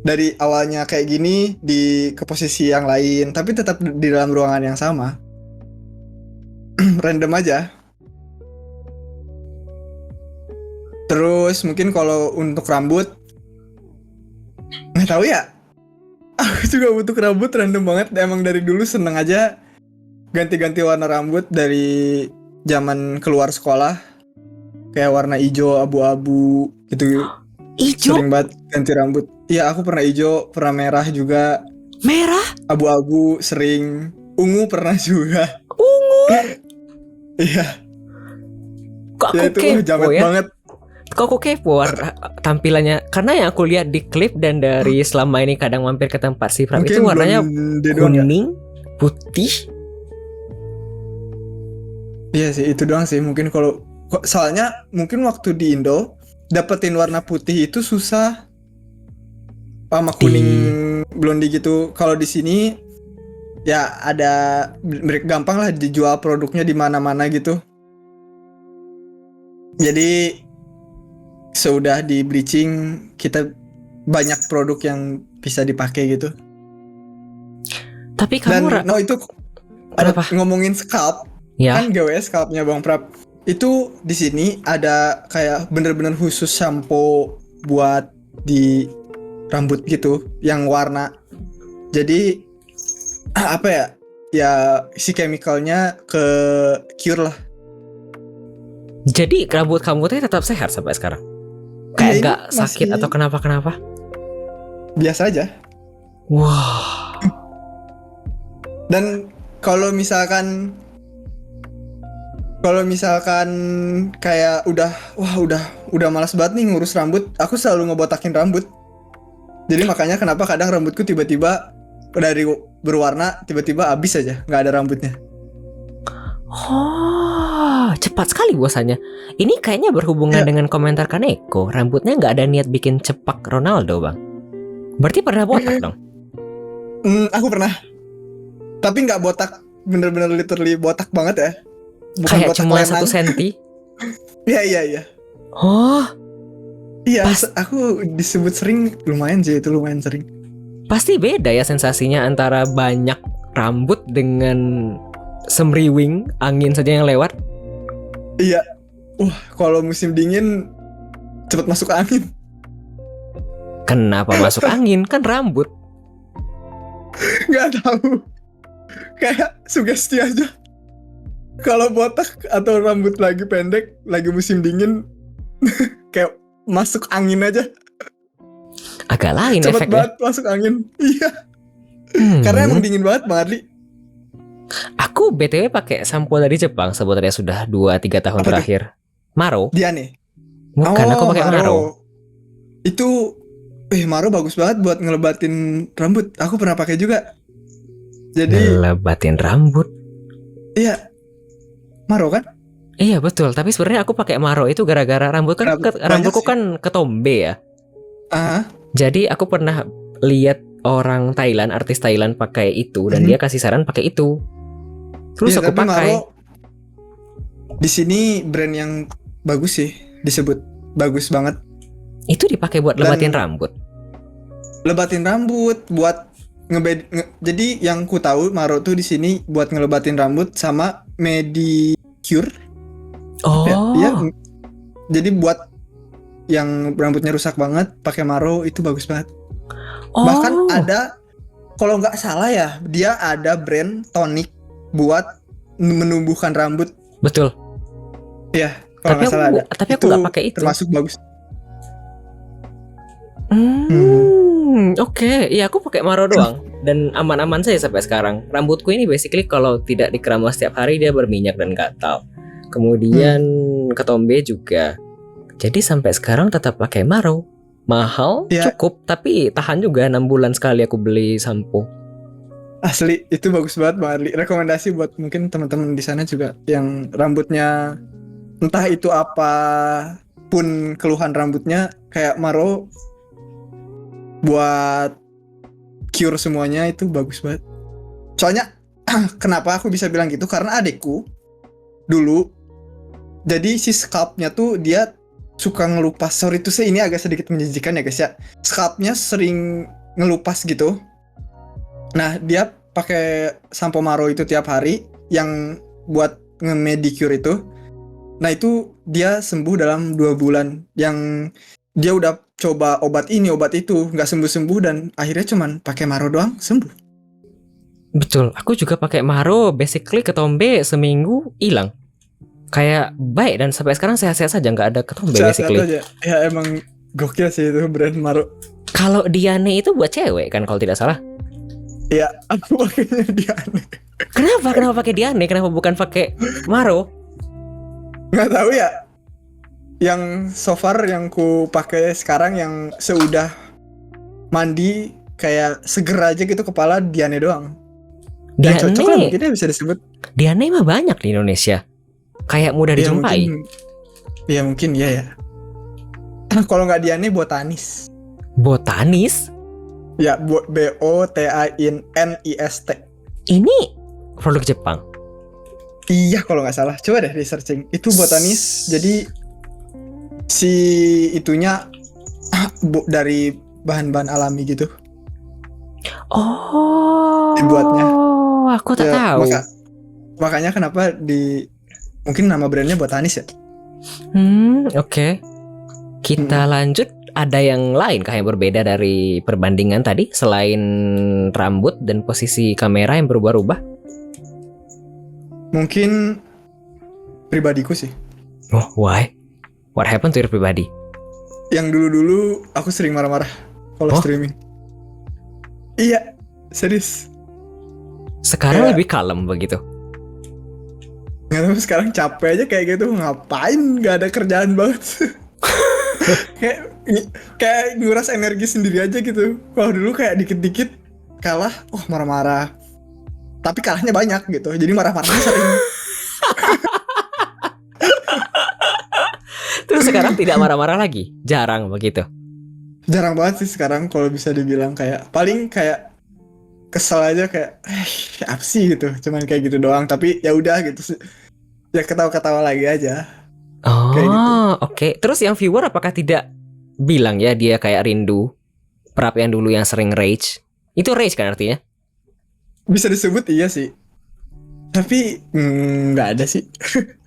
Speaker 2: dari awalnya kayak gini ke posisi yang lain, tapi tetap di dalam ruangan yang sama. Random aja. Terus mungkin kalau untuk rambut, nggak tahu ya. Aku juga butuh rambut random banget. Emang dari dulu seneng aja ganti-ganti warna rambut dari zaman keluar sekolah. Kayak warna hijau, abu-abu gitu.
Speaker 1: Hijau?
Speaker 2: Sering banget ganti rambut. Iya, aku pernah hijau, pernah merah juga.
Speaker 1: Merah?
Speaker 2: Abu-abu sering. Ungu pernah juga.
Speaker 1: Ungu?
Speaker 2: Iya.
Speaker 1: Kok aku
Speaker 2: itu jamet banget.
Speaker 1: Kok aku kepo tampilannya? Karena yang aku lihat di klip dan dari selama ini kadang mampir ke tempat si Prab itu warnanya kuning, putih,
Speaker 2: Iya sih, itu doang sih mungkin kalau soalnya mungkin waktu di Indo dapetin warna putih itu susah sama kuning
Speaker 1: Di
Speaker 2: blondie gitu. Kalau di sini ya ada mereka gampang lah dijual produknya di mana-mana gitu. Jadi sudah di bleaching kita banyak produk yang bisa dipakai gitu.
Speaker 1: Tapi kamu
Speaker 2: Dan no itu ada
Speaker 1: kenapa?
Speaker 2: ngomongin scalp
Speaker 1: Ya,
Speaker 2: kan GWS scalpnya Bang Prap. Itu di sini ada kayak bener-bener khusus shampoo buat di rambut gitu yang warna. Jadi apa ya? Ya si chemicalnya ke cure lah.
Speaker 1: jadi rambut kamu tuh tetap sehat sampai sekarang.
Speaker 2: Ya,
Speaker 1: Kayak
Speaker 2: ini
Speaker 1: nggak sakit
Speaker 2: masih
Speaker 1: atau kenapa-kenapa?
Speaker 2: biasa aja.
Speaker 1: Wah,
Speaker 2: Dan kalau misalkan kayak udah malas banget nih ngurus rambut, aku selalu ngebotakin rambut. Jadi makanya kenapa kadang rambutku tiba-tiba dari berwarna tiba-tiba habis aja, nggak ada rambutnya.
Speaker 1: oh, cepat sekali bosannya. Ini kayaknya berhubungan
Speaker 2: Ya.
Speaker 1: dengan komentar Kaneko. Rambutnya nggak ada niat bikin cepak Ronaldo, Bang. Berarti pernah botak dong?
Speaker 2: Aku pernah, tapi nggak botak, bener-bener literally botak banget ya. Bukan
Speaker 1: Kayak
Speaker 2: botak
Speaker 1: cuma
Speaker 2: lenang.
Speaker 1: 1 senti?
Speaker 2: Iya.
Speaker 1: Oh,
Speaker 2: Iya,
Speaker 1: Pas-
Speaker 2: aku disebut sering, lumayan sih itu, lumayan sering.
Speaker 1: pasti beda ya sensasinya antara banyak rambut dengan semriwing angin saja yang lewat.
Speaker 2: Iya. Kalau musim dingin cepet masuk angin.
Speaker 1: Kenapa masuk angin? Kan rambut.
Speaker 2: Nggak tahu. Kayak sugesti aja. Kalau botak atau rambut lagi pendek, lagi musim dingin, kayak masuk angin aja.
Speaker 1: Agak lain
Speaker 2: Cepet
Speaker 1: efeknya.
Speaker 2: banget masuk angin. Iya. Karena emang dingin banget Bang Adli.
Speaker 1: Aku BTW pakai sampo dari Jepang sebenarnya sudah 2-3 tahun
Speaker 2: Apa tuh?
Speaker 1: terakhir. Maro?
Speaker 2: Dia nih.
Speaker 1: Bukan, aku pakai Maro.
Speaker 2: Itu Maro bagus banget buat ngelebatin rambut. Aku pernah pakai juga. Jadi
Speaker 1: Ngelebatin rambut.
Speaker 2: iya. Maro kan?
Speaker 1: Iya betul, tapi sebenarnya aku pakai Maro itu gara-gara rambut kan
Speaker 2: Kenapa? Banyak
Speaker 1: rambutku
Speaker 2: sih.
Speaker 1: kan ketombe ya.
Speaker 2: Ah,
Speaker 1: Jadi aku pernah lihat orang Thailand, artis Thailand pakai itu dan
Speaker 2: Mhm.
Speaker 1: dia kasih saran pakai itu. Terus
Speaker 2: iya,
Speaker 1: aku
Speaker 2: tapi
Speaker 1: pakai.
Speaker 2: Maro di sini brand yang bagus sih disebut. Bagus banget.
Speaker 1: Itu dipakai buat
Speaker 2: Dan-
Speaker 1: lebatin rambut.
Speaker 2: Lebatin rambut buat jadi yang ku tahu Maro tuh di sini buat ngelebatin rambut sama Medicure.
Speaker 1: Oh,
Speaker 2: Ya, jadi buat yang rambutnya rusak banget pakai Maro itu bagus banget.
Speaker 1: oh.
Speaker 2: Bahkan ada, kalau nggak salah ya, dia ada brand tonic buat menumbuhkan rambut.
Speaker 1: Betul.
Speaker 2: Ya, kalau
Speaker 1: Tapi
Speaker 2: nggak salah ada.
Speaker 1: aku
Speaker 2: Itu
Speaker 1: nggak pakai itu.
Speaker 2: termasuk bagus.
Speaker 1: Oke. Ya aku pakai Maro doang dan aman-aman saja sampai sekarang. Rambutku ini basically kalau tidak dikeramas setiap hari dia berminyak dan gatal. Kemudian ketombe juga. Jadi sampai sekarang tetap pakai Maro. Mahal,
Speaker 2: Ya.
Speaker 1: cukup, tapi tahan juga 6 bulan sekali aku beli sampo.
Speaker 2: Asli, itu bagus banget Bang Adli. Rekomendasi buat mungkin teman-teman di sana juga yang rambutnya entah itu apapun keluhan rambutnya, kayak Maro buat cure semuanya itu bagus banget. Soalnya kenapa aku bisa bilang gitu? Karena adekku dulu, jadi si scalpnya tuh dia suka ngelupas. Sorry tuh ini agak sedikit menjijikan ya guys ya. Scalpnya sering ngelupas gitu. Nah dia pakai sampo Maro itu tiap hari yang buat nge-medicure itu. Nah itu dia sembuh dalam 2 bulan. Yang dia udah coba obat ini obat itu nggak sembuh-sembuh dan akhirnya cuman pakai Maro doang sembuh.
Speaker 1: Betul, aku juga pakai Maro, basically ketombe seminggu hilang. Kayak baik dan sampai sekarang sehat-sehat saja, nggak ada ketombe
Speaker 2: Sehat-sehat
Speaker 1: basically.
Speaker 2: aja. Ya emang gokil sih itu brand Maro.
Speaker 1: Kalau Diane itu buat cewek kan kalau tidak salah.
Speaker 2: Ya aku pakainya dia aneh.
Speaker 1: Kenapa pakai Diane? Kenapa bukan pakai Maro?
Speaker 2: Nggak tahu ya. Yang so far yang ku pakai sekarang yang seudah mandi kayak seger aja gitu kepala Diane doang. Yang cocok lah mungkin ya bisa disebut.
Speaker 1: Diane mah banyak di Indonesia. Kayak mudah
Speaker 2: Ya
Speaker 1: dijumpai.
Speaker 2: mungkin ya. Kalau nggak Diane botanis.
Speaker 1: Botanis?
Speaker 2: Ya, BOTANIST.
Speaker 1: Ini produk Jepang.
Speaker 2: Iya kalau nggak salah. Coba deh di searching. Itu botanis. Jadi si itunya dari bahan-bahan alami gitu
Speaker 1: Oh,
Speaker 2: dibuatnya.
Speaker 1: aku tak
Speaker 2: Ya,
Speaker 1: tahu.
Speaker 2: makanya kenapa mungkin nama brandnya botanis ya.
Speaker 1: Oke. Kita lanjut. Ada yang lain kah yang berbeda dari perbandingan tadi selain rambut dan posisi kamera yang berubah-ubah?
Speaker 2: Mungkin pribadiku sih.
Speaker 1: Oh, why? What happened to your pribadi?
Speaker 2: Yang dulu-dulu aku sering marah-marah kalau streaming. Iya, serius.
Speaker 1: Sekarang
Speaker 2: Kayak-
Speaker 1: lebih kalem begitu.
Speaker 2: Nggak tahu sekarang capek aja kayak gitu. Ngapain? Gak ada kerjaan banget. kayak nguras energi sendiri aja gitu. Kalau dulu kayak dikit-dikit kalah, marah-marah. Tapi kalahnya banyak gitu. Jadi marah-marahnya sering.
Speaker 1: Terus sekarang tidak marah-marah lagi? Jarang begitu.
Speaker 2: Jarang banget sih sekarang kalau bisa dibilang paling kayak kesel aja kayak apa sih gitu. Cuman kayak gitu doang. Tapi ya udah gitu. Ya ketawa-ketawa lagi aja. Kayak gitu.
Speaker 1: Oke. Terus yang viewer apakah tidak bilang ya dia kayak rindu Prap yang dulu yang sering rage? Itu rage kan artinya?
Speaker 2: Bisa disebut iya sih. Tapi nggak ada sih.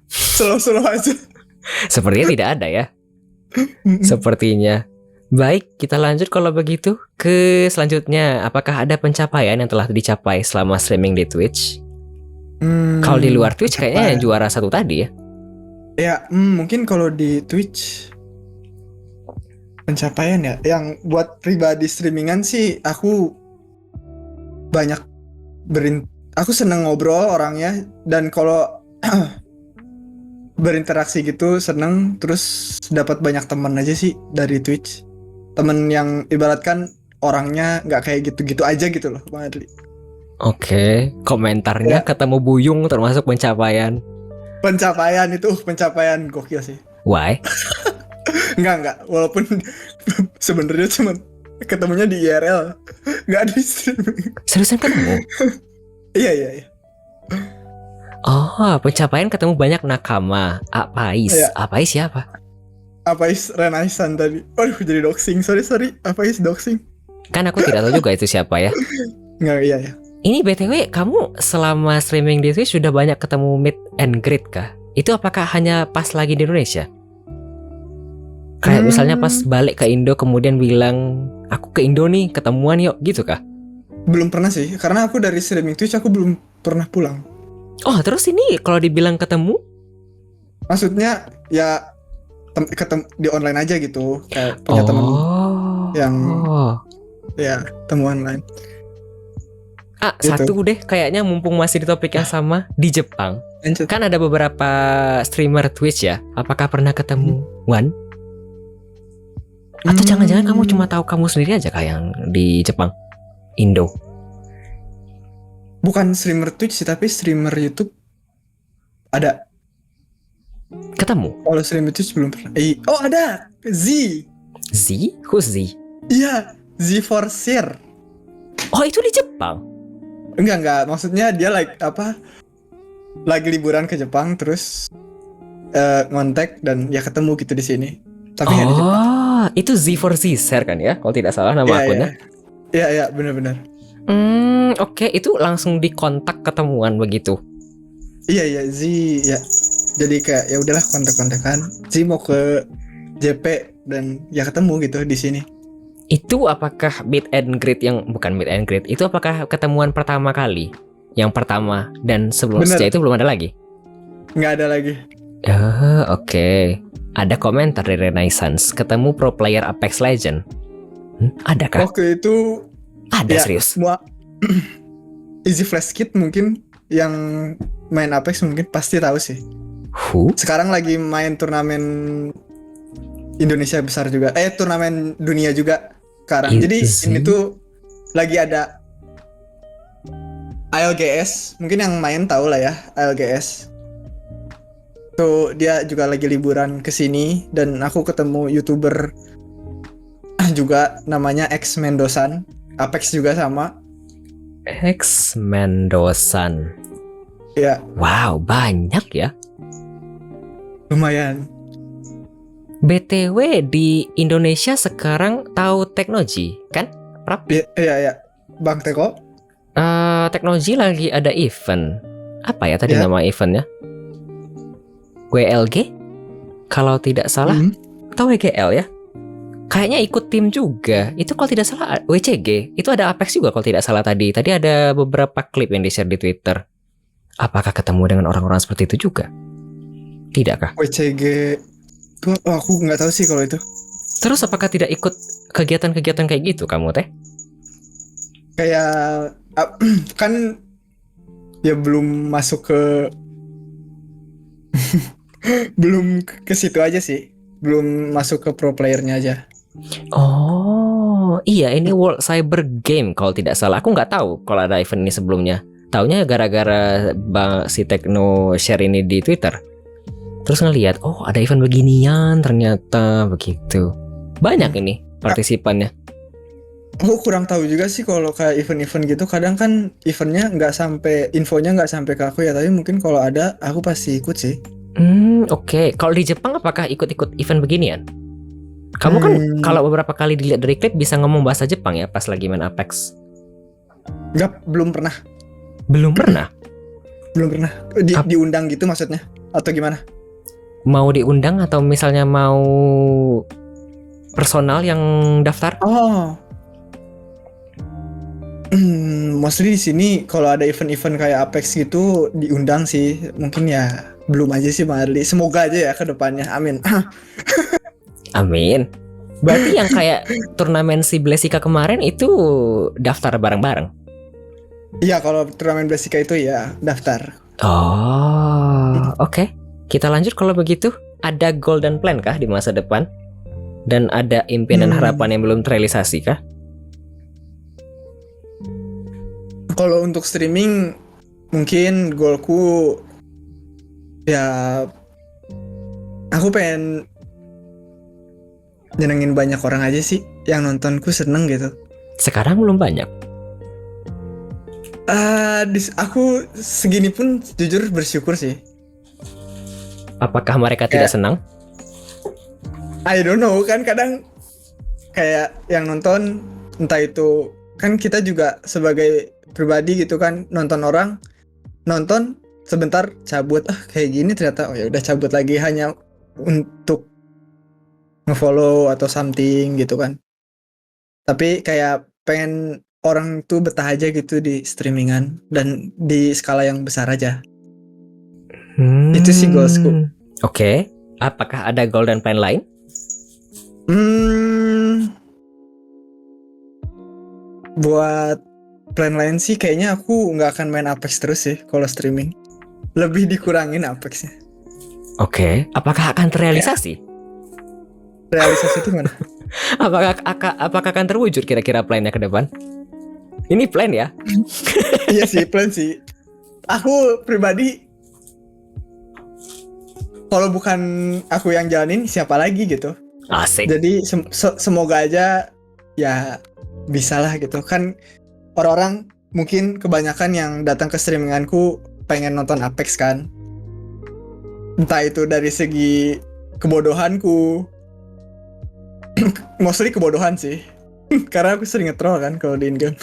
Speaker 2: Slow-slow aja.
Speaker 1: Sepertinya tidak ada ya. Sepertinya. Baik, kita lanjut kalau begitu ke selanjutnya. Apakah ada pencapaian yang telah dicapai selama streaming di Twitch? Kalau di luar Twitch kayaknya yang juara 1 tadi ya.
Speaker 2: Ya, mungkin kalau di Twitch pencapaian ya. Yang buat pribadi streamingan sih aku banyak aku seneng ngobrol orangnya, dan kalau berinteraksi gitu seneng, terus dapat banyak teman aja sih dari Twitch. Temen yang ibaratkan orangnya nggak kayak gitu-gitu aja gitu loh, Bang Adli.
Speaker 1: Oke, komentarnya ketemu Buyung termasuk pencapaian.
Speaker 2: Pencapaian gokil sih.
Speaker 1: Why?
Speaker 2: Enggak, walaupun sebenarnya cuma ketemunya di IRL, nggak di streaming.
Speaker 1: Seriusan ketemu?
Speaker 2: Iya.
Speaker 1: Oh, pencapaian ketemu banyak nakama. Apais.
Speaker 2: Iya.
Speaker 1: Apais siapa?
Speaker 2: Apais Renaisan tadi. Aduh, jadi doxing. Sorry. Apais doxing.
Speaker 1: Kan aku tidak tahu juga itu siapa ya.
Speaker 2: Nggak, iya.
Speaker 1: Ini BTW, kamu selama streaming di Twitch sudah banyak ketemu meet and greet kah? Itu apakah hanya pas lagi di Indonesia? Kayak misalnya pas balik ke Indo kemudian bilang, aku ke Indo nih, ketemuan yuk, gitu kah?
Speaker 2: Belum pernah sih, karena aku dari streaming Twitch aku belum pernah pulang.
Speaker 1: Oh, terus ini kalau dibilang ketemu?
Speaker 2: Maksudnya ya ketemu di online aja gitu, kayak punya teman yang ya temu online.
Speaker 1: Satu deh, kayaknya mumpung masih di topik yang sama, di Jepang.
Speaker 2: Lanjut.
Speaker 1: Kan ada beberapa streamer Twitch ya. Apakah pernah ketemu Wan? Atau jangan-jangan kamu cuma tahu kamu sendiri aja kah yang di Jepang, Indo?
Speaker 2: Bukan streamer Twitch sih, tapi streamer YouTube ada.
Speaker 1: Ketemu?
Speaker 2: Kalau streamer Twitch belum pernah. Oh ada, Z.
Speaker 1: Z? Who's Z?
Speaker 2: Iya, Z for Share.
Speaker 1: Oh, itu di Jepang?
Speaker 2: Enggak. Maksudnya dia lagi liburan ke Jepang, terus ngontek dan ya ketemu gitu di sini. Tapi nggak di Jepang.
Speaker 1: Itu Z for Z share kan ya? Kalau tidak salah nama akunnya.
Speaker 2: Iya, benar-benar.
Speaker 1: Oke, itu langsung dikontak ketemuan begitu.
Speaker 2: Iya, Z ya. Jadi kayak ya udahlah kontak-kontakan. Z mau ke JP dan ya ketemu gitu di sini.
Speaker 1: Itu apakah meet and greet bukan meet and greet? Itu apakah ketemuan pertama kali? Yang pertama dan sejak itu belum ada lagi?
Speaker 2: Nggak ada lagi.
Speaker 1: Oke. Ada komentar dari Renaissance, ketemu pro player Apex Legend. Adakah?
Speaker 2: Waktu itu
Speaker 1: ada serius.
Speaker 2: Easy Flash Kid mungkin yang main Apex mungkin pasti tahu sih. Sekarang lagi main turnamen Indonesia besar juga. Turnamen dunia juga sekarang. Jadi ini tuh lagi ada ALGS. Mungkin yang main tahu lah ya, ALGS. tuh dia juga lagi liburan ke sini dan aku ketemu YouTuber juga namanya X Mendosan. Apex juga sama.
Speaker 1: X Mendosan.
Speaker 2: Ya,
Speaker 1: Wow, banyak ya.
Speaker 2: lumayan.
Speaker 1: BTW di Indonesia sekarang tahu teknologi kan, Prap?
Speaker 2: Iya. Bang Teko.
Speaker 1: Teknologi lagi ada event. Apa ya tadi
Speaker 2: Ya.
Speaker 1: nama eventnya? WLG? Kalau tidak salah, atau WGL ya? Kayaknya ikut tim juga. Itu kalau tidak salah WCG. Itu ada Apex juga kalau tidak salah tadi. Tadi ada beberapa klip yang di-share di Twitter. Apakah ketemu dengan orang-orang seperti itu juga? Tidakkah?
Speaker 2: WCG. Tuh, aku nggak tahu sih kalau itu.
Speaker 1: Terus apakah tidak ikut kegiatan-kegiatan kayak gitu kamu teh?
Speaker 2: Kayak kan ya belum masuk ke belum ke situ aja sih. Belum masuk ke pro playernya aja.
Speaker 1: Oh, iya ini World Cyber Game kalau tidak salah. Aku nggak tahu kalau ada event ini sebelumnya. Taunya gara-gara si Tekno share ini di Twitter. Terus ngelihat, oh ada event beginian ternyata begitu. Banyak ini partisipannya.
Speaker 2: Aku kurang tahu juga sih kalau kayak event-event gitu. Kadang kan eventnya nggak sampai, infonya nggak sampai ke aku ya. Tapi mungkin kalau ada, aku pasti ikut sih.
Speaker 1: Oke. Kalau di Jepang apakah ikut-ikut event beginian? Kamu kan kalau beberapa kali dilihat dari klip bisa ngomong bahasa Jepang ya pas lagi main Apex.
Speaker 2: Belum pernah.
Speaker 1: Belum pernah?
Speaker 2: Belum pernah. Diundang gitu maksudnya? Atau gimana?
Speaker 1: Mau diundang atau misalnya mau personal yang daftar?
Speaker 2: Oh. Mostly di sini kalau ada event-event kayak Apex gitu diundang sih. Mungkin ya belum aja sih Bang Adli. Semoga aja ya ke depannya. Amin.
Speaker 1: Amin. Berarti yang kayak turnamen si Blessika kemarin itu daftar bareng-bareng?
Speaker 2: Iya, kalau turnamen Blessika itu ya daftar.
Speaker 1: Oh, oke. Kita lanjut kalau begitu. Ada golden plan kah di masa depan? Dan ada impian dan harapan yang belum terrealisasi kah?
Speaker 2: Kalau untuk streaming mungkin goalku ya aku pengen nyenengin banyak orang aja sih yang nontonku seneng gitu.
Speaker 1: Sekarang belum banyak.
Speaker 2: Aku segini pun jujur bersyukur sih.
Speaker 1: Apakah mereka tidak senang?
Speaker 2: I don't know, kan kadang kayak yang nonton entah itu kan kita juga sebagai pribadi gitu kan nonton orang nonton sebentar cabut kayak gini ternyata oh ya udah cabut lagi hanya untuk ngefollow atau something gitu kan. Tapi kayak pengen orang tuh betah aja gitu di streamingan dan di skala yang besar aja. Itu sih goalsku.
Speaker 1: Oke. Apakah ada golden plan lain?
Speaker 2: Buat plan lain sih kayaknya aku nggak akan main Apex terus sih kalau streaming. Lebih dikurangin Apexnya.
Speaker 1: Oke. Apakah akan terrealisasi?
Speaker 2: Realisasi itu mana?
Speaker 1: Apakah akan terwujud kira-kira plannya ke depan? Ini plan ya?
Speaker 2: Iya sih, plan sih. Aku pribadi kalau bukan aku yang jalanin siapa lagi gitu.
Speaker 1: Asik.
Speaker 2: Jadi semoga aja ya bisalah gitu kan. Orang-orang mungkin kebanyakan yang datang ke streaminganku pengen nonton Apex kan. Entah itu dari segi kebodohanku. Mostly kebodohan sih. Karena aku sering nge-troll kan kalau di in-game.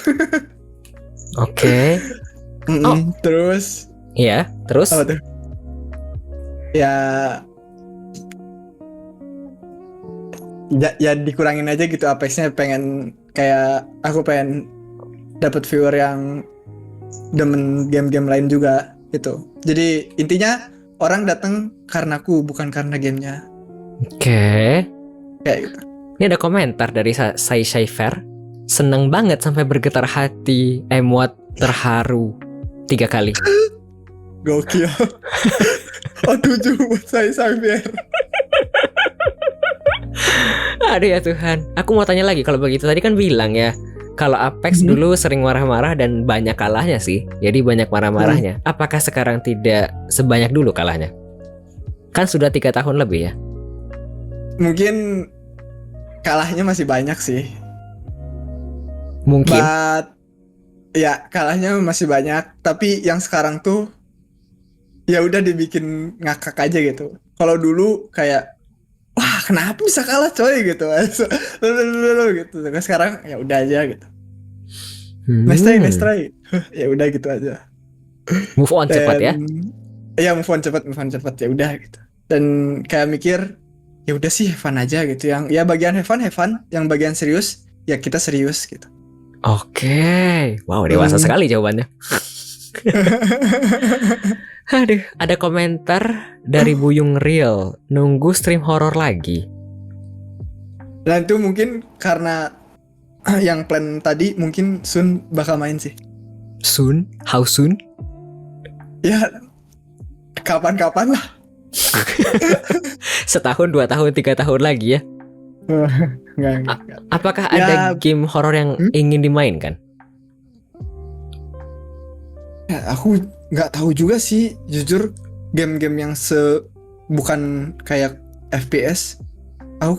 Speaker 1: Oke.
Speaker 2: Terus
Speaker 1: Iya, terus?
Speaker 2: apa tuh? Ya dikurangin aja gitu Apexnya, pengen kayak aku pengen dapat viewer yang demen game-game lain juga gitu. Jadi intinya orang datang karena aku bukan karena gamenya.
Speaker 1: Oke.
Speaker 2: Kayak gitu.
Speaker 1: Ini ada komentar dari Sai Fair. Seneng banget sampai bergetar hati, emot terharu 3 kali.
Speaker 2: Gokil. Oh 7 buat saya Xavier.
Speaker 1: Aduh ya Tuhan. Aku mau tanya lagi kalau begitu. Tadi kan bilang ya, kalau Apex dulu sering marah-marah dan banyak kalahnya sih. Jadi banyak marah-marahnya. Apakah sekarang tidak sebanyak dulu kalahnya? Kan sudah 3 tahun lebih ya.
Speaker 2: Mungkin kalahnya masih banyak sih.
Speaker 1: Mungkin.
Speaker 2: But ya kalahnya masih banyak. Tapi yang sekarang tuh ya udah dibikin ngakak aja gitu. Kalau dulu kayak wah kenapa bisa kalah coy gitu. Gitu. Sekarang ya udah aja gitu. Next try. Ya udah gitu aja.
Speaker 1: Move on cepat ya.
Speaker 2: Iya move on cepat ya udah gitu. Dan kayak mikir ya udah sih have fun aja gitu. Yang ya bagian have fun, yang bagian serius ya kita serius gitu.
Speaker 1: Oke. Wow, dewasa sekali jawabannya. Aduh, ada komentar dari Buyung Real, nunggu stream horor lagi.
Speaker 2: Dan itu mungkin karena yang plan tadi mungkin soon bakal main sih.
Speaker 1: Soon? How soon?
Speaker 2: Ya kapan-kapan lah.
Speaker 1: Setahun, 2 tahun, 3 tahun lagi ya.
Speaker 2: Enggak.
Speaker 1: Apakah
Speaker 2: Ya,
Speaker 1: ada game horor yang ingin dimainkan?
Speaker 2: Ya, aku nggak tahu juga sih, jujur game-game yang bukan kayak FPS. Aku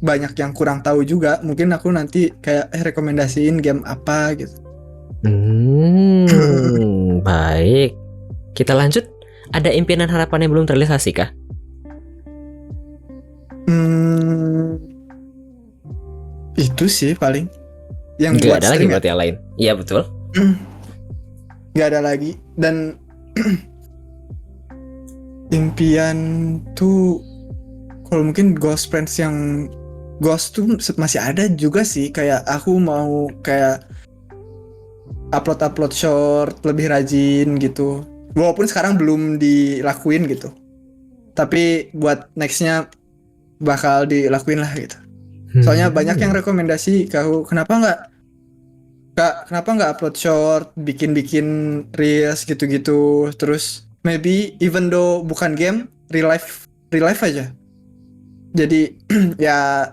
Speaker 2: banyak yang kurang tahu juga. Mungkin aku nanti kayak rekomendasiin game apa gitu.
Speaker 1: Baik. Kita lanjut. Ada impian dan harapan yang belum terrealisasi kah?
Speaker 2: Itu sih paling. Yang
Speaker 1: Nggak
Speaker 2: buat
Speaker 1: ada lagi
Speaker 2: stream
Speaker 1: buat yang lain. Iya betul.
Speaker 2: Nggak ada lagi. Dan impian tuh kalau mungkin Ghost Friends yang Ghost tuh masih ada juga sih. Kayak aku mau kayak upload short lebih rajin gitu. Walaupun sekarang belum dilakuin gitu. Tapi buat nextnya bakal dilakuin lah gitu. Soalnya banyak yang rekomendasi ke aku, kenapa nggak upload short, bikin reels gitu-gitu. Terus maybe even though bukan game, real life aja. Jadi ya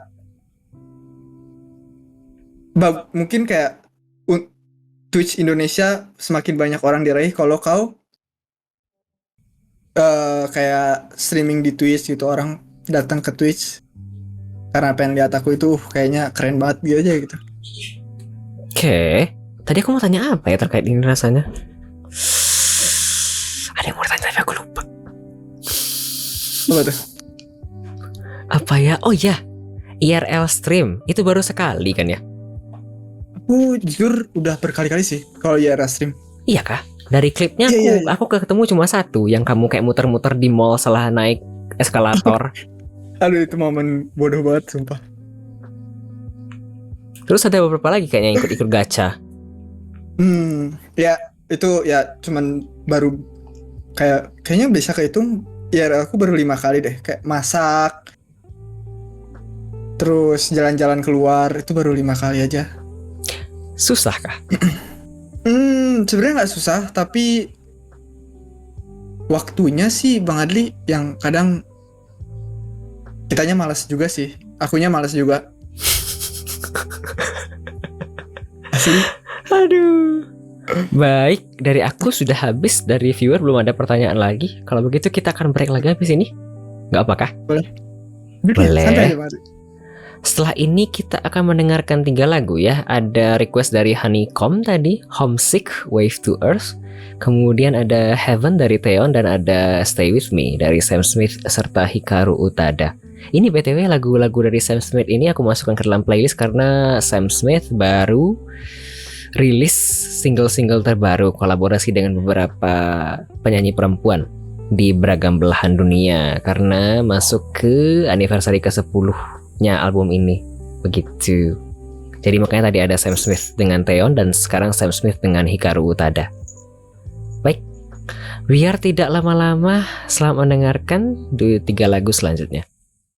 Speaker 2: mungkin kayak Twitch Indonesia semakin banyak orang diraih kalau kau kayak streaming di Twitch gitu, orang datang ke Twitch karena pengen lihat aku itu kayaknya keren banget gitu aja gitu.
Speaker 1: Oke. Tadi aku mau tanya apa ya terkait ini rasanya? Ada yang mau ditanya tapi aku lupa.
Speaker 2: Apa tuh?
Speaker 1: Apa ya? Oh ya, IRL stream itu baru sekali kan ya?
Speaker 2: Aku jujur udah berkali-kali sih kalau IRL stream.
Speaker 1: Iya kah? Dari klipnya aku ketemu cuma satu yang kamu kayak muter-muter di mall setelah naik eskalator.
Speaker 2: Aduh itu momen bodoh banget sumpah.
Speaker 1: Terus ada beberapa lagi kayaknya yang ikut-ikut gacha.
Speaker 2: Ya itu ya cuman baru kayaknya bisa kehitung IRL aku baru 5 kali deh, kayak masak terus jalan-jalan keluar itu baru 5 kali aja.
Speaker 1: Susah kah?
Speaker 2: Sebenarnya nggak susah, tapi waktunya sih Bang Adli yang kadang kitanya malas juga sih. Akunya malas juga. Asli.
Speaker 1: Aduh. Baik, dari aku sudah habis, dari viewer belum ada pertanyaan lagi. Kalau begitu kita akan break lagi habis ini. Nggak apa-kah?
Speaker 2: Boleh.
Speaker 1: Santai aja, setelah ini kita akan mendengarkan 3 lagu ya. Ada request dari Honeycomb tadi, Homesick, Wave to Earth. Kemudian ada Heaven dari Theon dan ada Stay With Me dari Sam Smith serta Hikaru Utada. Ini BTW lagu-lagu dari Sam Smith ini aku masukkan ke dalam playlist karena Sam Smith baru rilis single-single terbaru kolaborasi dengan beberapa penyanyi perempuan di beragam belahan dunia karena masuk ke anniversary ke-10-nya album ini. Begitu. Jadi makanya tadi ada Sam Smith dengan Theon dan sekarang Sam Smith dengan Hikaru Utada. Baik, biar tidak lama-lama, selamat mendengarkan 3 lagu selanjutnya.